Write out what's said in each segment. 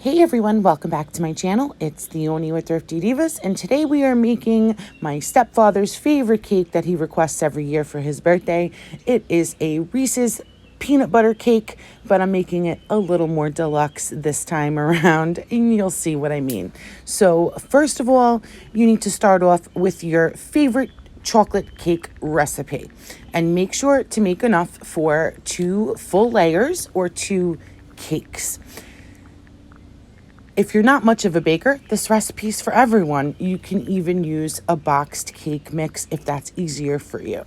Hey everyone, welcome back to my channel. It's Theoni with Thrifty Divas, and today we are making my stepfather's favorite cake that he requests every year for his birthday. It is a Reese's peanut butter cake, but I'm making it a little more deluxe this time around, and you'll see what I mean. So first of all, you need to start off with your favorite chocolate cake recipe, and make sure to make enough for 2 full layers or 2 cakes. If you're not much of a baker, this recipe's for everyone. You can even use a boxed cake mix if that's easier for you.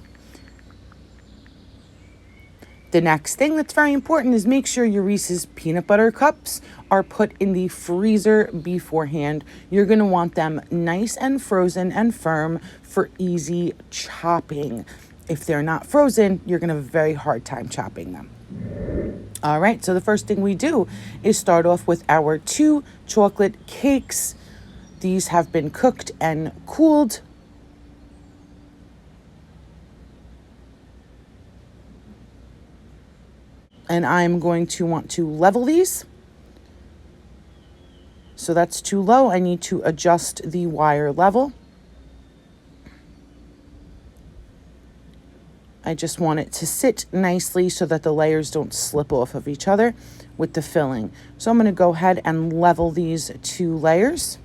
The next thing that's very important is make sure your Reese's peanut butter cups are put in the freezer beforehand. You're going to want them nice and frozen and firm for easy chopping. If they're not frozen, you're going to have a very hard time chopping them. All right, so the first thing we do is start off with our 2 chocolate cakes. These have been cooked and cooled. And I'm going to want to level these. So that's too low. I need to adjust the wire level. I just want it to sit nicely so that the layers don't slip off of each other with the filling. So I'm going to go ahead and level these 2 layers.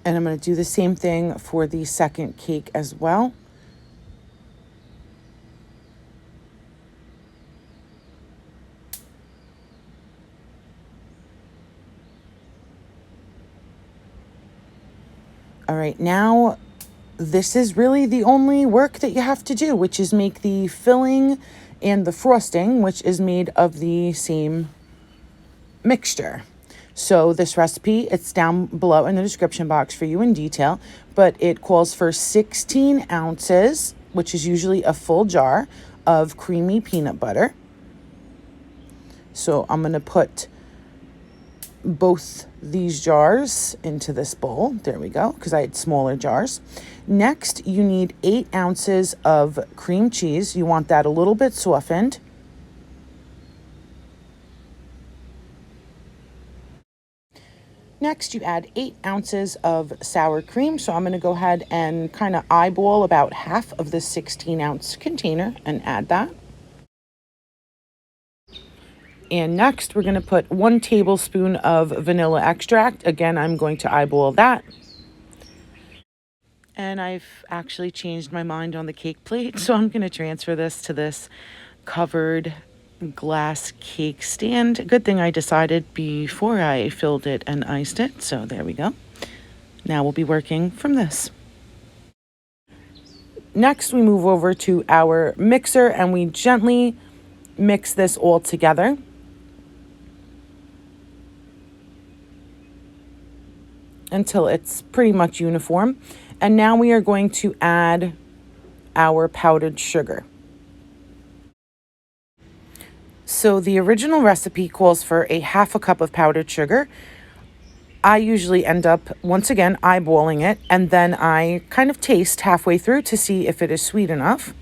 And I'm going to do the same thing for the second cake as well. All right, now this is really the only work that you have to do, which is make the filling and the frosting, which is made of the same mixture. So this recipe, it's down below in the description box for you in detail, but it calls for 16 ounces, which is usually a full jar of creamy peanut butter. So I'm going to put both these jars into this bowl. There we go, because I had smaller jars. Next, you need 8 ounces of cream cheese. You want that a little bit softened. Next, you add 8 ounces of sour cream. So I'm going to go ahead and kind of eyeball about half of the 16-ounce container and add that. And next, we're going to put 1 tablespoon of vanilla extract. Again, I'm going to eyeball that. And I've actually changed my mind on the cake plate, so I'm going to transfer this to this covered glass cake stand. Good thing I decided before I filled it and iced it. So there we go. Now we'll be working from this. Next, we move over to our mixer and we gently mix this all together. Until it's pretty much uniform. And now we are going to add our powdered sugar. So the original recipe calls for a half a cup of powdered sugar. I usually end up, once again, eyeballing it, and then I kind of taste halfway through to see if it is sweet enough.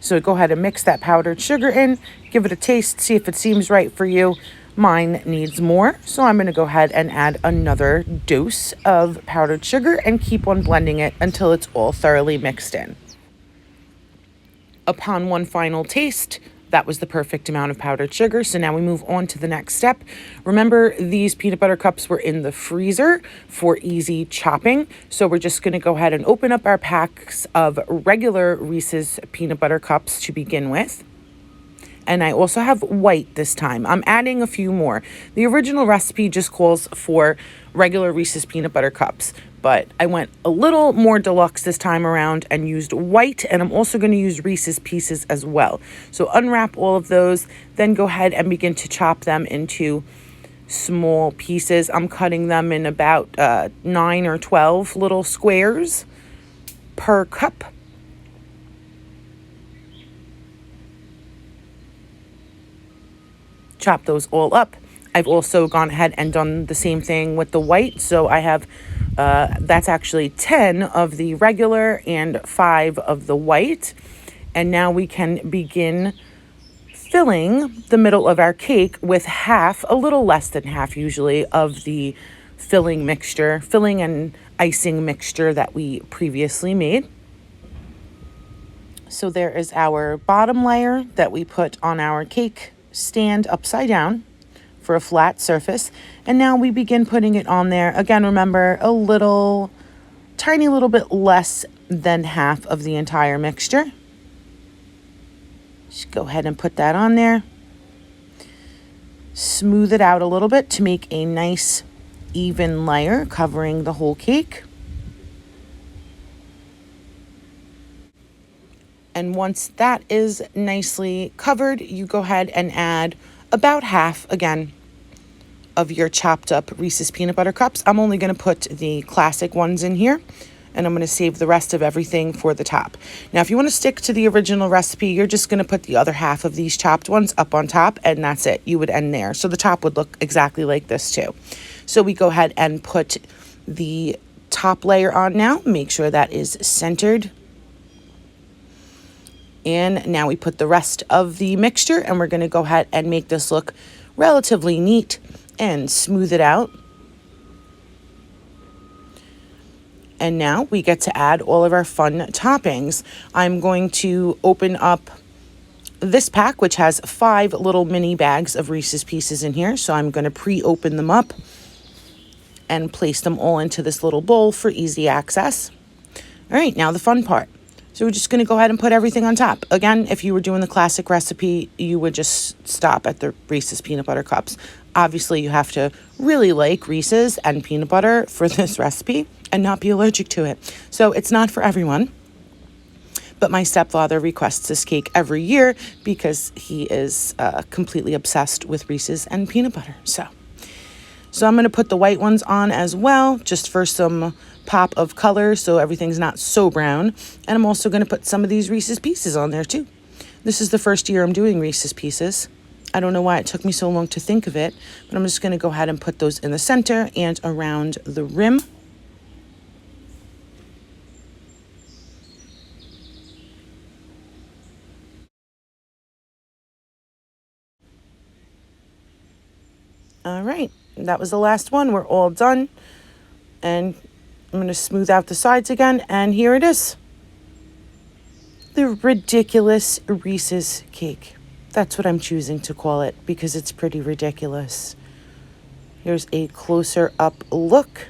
So go ahead and mix that powdered sugar in, give it a taste, see if it seems right for you. Mine needs more, so I'm going to go ahead and add another dose of powdered sugar and keep on blending it until it's all thoroughly mixed in. Upon one final taste, that was the perfect amount of powdered sugar. So now we move on to the next step. Remember, these peanut butter cups were in the freezer for easy chopping. So we're just going to go ahead and open up our packs of regular Reese's peanut butter cups to begin with. And I also have white this time. I'm adding a few more. The original recipe just calls for regular Reese's peanut butter cups. but I went a little more deluxe this time around and used white, and I'm also going to use Reese's Pieces as well. So unwrap all of those, then go ahead and begin to chop them into small pieces. I'm cutting them in about 9 or 12 little squares per cup. Chop those all up. I've also gone ahead and done the same thing with the white. So I have, that's actually 10 of the regular and 5 of the white. And now we can begin filling the middle of our cake with half, a little less than half usually, of the filling and icing mixture that we previously made. So there is our bottom layer that we put on our cake stand upside down for a flat surface. And now we begin putting it on there. Again, remember, tiny little bit less than half of the entire mixture. Just go ahead and put that on there. Smooth it out a little bit to make a nice even layer covering the whole cake. And once that is nicely covered, you go ahead and add about half, again, of your chopped up Reese's peanut butter cups. I'm only going to put the classic ones in here, and I'm going to save the rest of everything for the top. Now, if you want to stick to the original recipe, you're just going to put the other half of these chopped ones up on top, and that's it. You would end there. So the top would look exactly like this too. So we go ahead and put the top layer on now. Make sure that is centered. And now we put the rest of the mixture, and we're going to go ahead and make this look relatively neat and smooth it out. And now we get to add all of our fun toppings. I'm going to open up this pack, which has 5 little mini bags of Reese's Pieces in here. So I'm going to pre-open them up and place them all into this little bowl for easy access. All right, now the fun part. So we're just going to go ahead and put everything on top. Again, if you were doing the classic recipe, you would just stop at the Reese's peanut butter cups. Obviously, you have to really like Reese's and peanut butter for this recipe and not be allergic to it. So it's not for everyone. But my stepfather requests this cake every year because he is completely obsessed with Reese's and peanut butter. So I'm going to put the white ones on as well, just for some pop of color so everything's not so brown. And I'm also going to put some of these Reese's Pieces on there too. This is the first year I'm doing Reese's Pieces. I don't know why it took me so long to think of it, but I'm just going to go ahead and put those in the center and around the rim. All right, that was the last one. We're all done. And I'm going to smooth out the sides again, and here it is. The ridiculous Reese's cake. That's what I'm choosing to call it because it's pretty ridiculous. Here's a closer up look.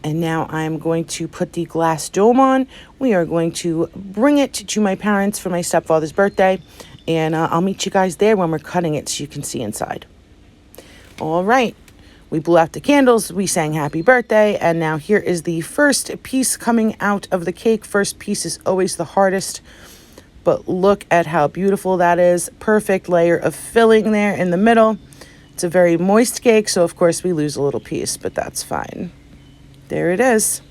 And now I'm going to put the glass dome on. We are going to bring it to my parents for my stepfather's birthday. And I'll meet you guys there when we're cutting it so you can see inside. All right. We blew out the candles, we sang happy birthday, and now here is the first piece coming out of the cake. First piece is always the hardest, but look at how beautiful that is. Perfect layer of filling there in the middle. It's a very moist cake, so of course we lose a little piece, but that's fine. There it is.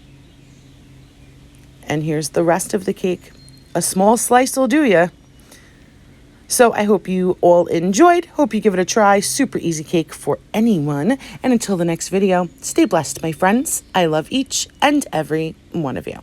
And here's the rest of the cake. A small slice will do ya. So I hope you all enjoyed. Hope you give it a try. Super easy cake for anyone. And until the next video, stay blessed, my friends. I love each and every one of you.